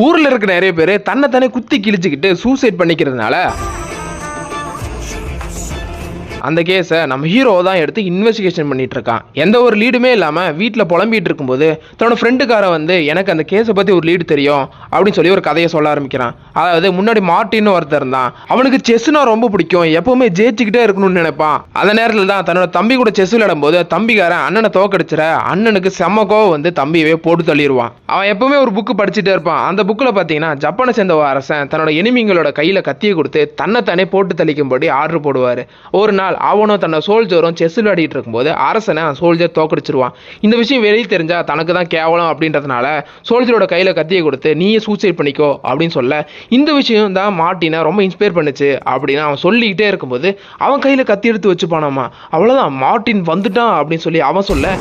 ஊர்ல இருக்க நிறைய பேர் தன்னை தானே குத்தி கிழிச்சுக்கிட்டு சூசைட் பண்ணிக்கிறதுனால அந்த கேஸை நம்ம ஹீரோ தான் எடுத்து இன்வெஸ்டிகேஷன் பண்ணிட்டு இருக்கான். எந்த ஒரு லீடுமே இல்லாமல் வீட்டில் புலம்பிட்டு இருக்கும்போது தன்னோட ஃப்ரெண்டுக்காரன் வந்து எனக்கு அந்த கேஸை பற்றி ஒரு லீடு தெரியும் அப்படின்னு சொல்லி ஒரு கதையை சொல்ல ஆரம்பிக்கிறான். அதாவது முன்னாடி மார்ட்டின்னு ஒருத்தர் இருந்தான். அவனுக்கு செஸ்னா ரொம்ப பிடிக்கும், எப்பவுமே ஜெயிச்சுக்கிட்டே இருக்கணும்னு நினைப்பான். அந்த நேரத்தில் தான் தன்னோட தம்பி கூட செஸ் விளையாடும் போது தம்பிக்காரன் அண்ணனை தோக்கடிச்சிட அண்ணனுக்கு செம்ம கோவம் வந்து தம்பியவே போட்டு தள்ளிடுவான். அவன் எப்பவுமே ஒரு புக்கு படிச்சுட்டே இருப்பான். அந்த புக்கில் பார்த்தீங்கன்னா ஜப்பானை சேர்ந்த அரசன் தன்னோட எனிமிங்களோட கையில் கத்தியை கொடுத்து தன்னைத்தானே போட்டு தள்ளிக்கும்படி ஆர்டர் போடுவார். ஒரு நாள் அவனும் தன்னோட சோல்ஜரும் செஸ் விளையாடிட்டு இருக்கும்போது அரசனை சோல்ஜர் தோக்கடிச்சிருவான். இந்த விஷயம் வெளியே தெரிஞ்சா தனக்கு தான் கேவலம் அப்படின்றதுனால சோல்ஜரோட கையில கத்தியை கொடுத்து நீயே சூசைட் பண்ணிக்கோ அப்படின்னு சொல்ல இந்த விஷயம் தான் மார்ட்டினை ரொம்ப இன்ஸ்பயர் பண்ணுச்சு அப்படின்னு அவன் சொல்லிக்கிட்டே இருக்கும்போது அவன் கையில கத்தி எடுத்து வச்சுப்பானாமா. அவ்வளவுதான் மார்ட்டின் வந்துட்டான் அப்படின்னு சொல்லி அவன் சொல்ல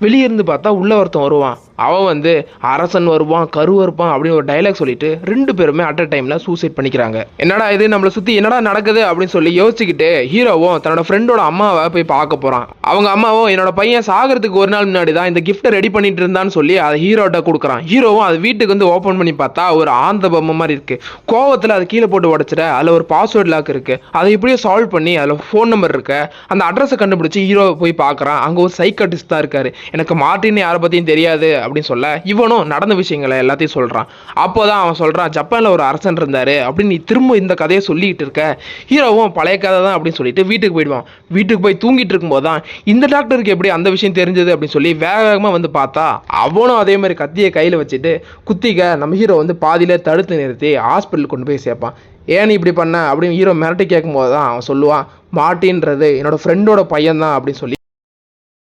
வெளியே இருந்து பார்த்தா உள்ள ஒருத்தன் வருவான். அவன் வந்து அரசன் வருவான் கருவ இருப்பான் அப்படின்னு ஒரு டைலாக் சொல்லிட்டு ரெண்டு பேருமே அட் அ டைம்ல சூசைட் பண்ணிக்கிறாங்க. என்னடா இது நம்மளை சுத்தி என்னடா நடக்குது அப்படின்னு சொல்லி யோசிச்சுக்கிட்டு ஹீரோவும் தன்னோட ஃப்ரெண்டோட அம்மாவை போய் பார்க்க போறான். அவங்க அம்மாவும் என்னோட பையன் சாகிறதுக்கு ஒரு நாள் முன்னாடி தான் இந்த கிஃப்ட்டை ரெடி பண்ணிட்டு இருந்தான்னு சொல்லி அதை ஹீரோட்ட கொடுக்குறான். ஹீரோவும் அது வீட்டுக்கு வந்து ஓப்பன் பண்ணி பார்த்தா ஒரு ஆந்த பொம்மை மாதிரி இருக்கு. கோவத்தில் அதை கீழே போட்டு உடச்சிட அதில் ஒரு பாஸ்வேர்ட் லாக் இருக்கு. அதை இப்படியே சால்வ் பண்ணி அதில் ஃபோன் நம்பர் இருக்கு. அந்த அட்ரஸை கண்டுபிடிச்சி ஹீரோ போய் பார்க்குறான். அங்கே ஒரு சைக்காட்டிஸ்ட் தான் இருக்காரு. எனக்கு மார்ட்டின் யாரை பற்றியும் தெரியாது அப்படின்னு சொல்ல இவனும் நடந்த விஷயங்களை எல்லாத்தையும் சொல்றான். அப்போதான் அவன் சொல்றான் ஜப்பான்ல ஒரு அரசன் இருந்தாரு அப்படின்னு நீ திரும்ப இந்த கதையை சொல்லிட்டு இருக்க. ஹீரோவும் பழைய கதை தான் அப்படின்னு சொல்லிட்டு வீட்டுக்கு போயிடுவான். வீட்டுக்கு போய் தூங்கிட்டு இருக்கும்போது தான் இந்த டாக்டருக்கு எப்படி அந்த விஷயம் தெரிஞ்சது அப்படின்னு சொல்லி வேக வேகமாக வந்து பார்த்தா அவனும் அதே மாதிரி கத்தியை கையில் வச்சுட்டு குத்திக்க நம்ம ஹீரோ வந்து பாதியில தடுத்து நிறுத்தி ஹாஸ்பிட்டல் கொண்டு போய் சேர்ப்பான். ஏன் இப்படி பண்ண அப்படின்னு ஹீரோ மிரட்டி கேட்கும் போது தான் அவன் சொல்லுவான் மார்ட்டின்றது என்னோட ஃப்ரெண்டோட பையன் தான் அப்படின்னு சொல்லி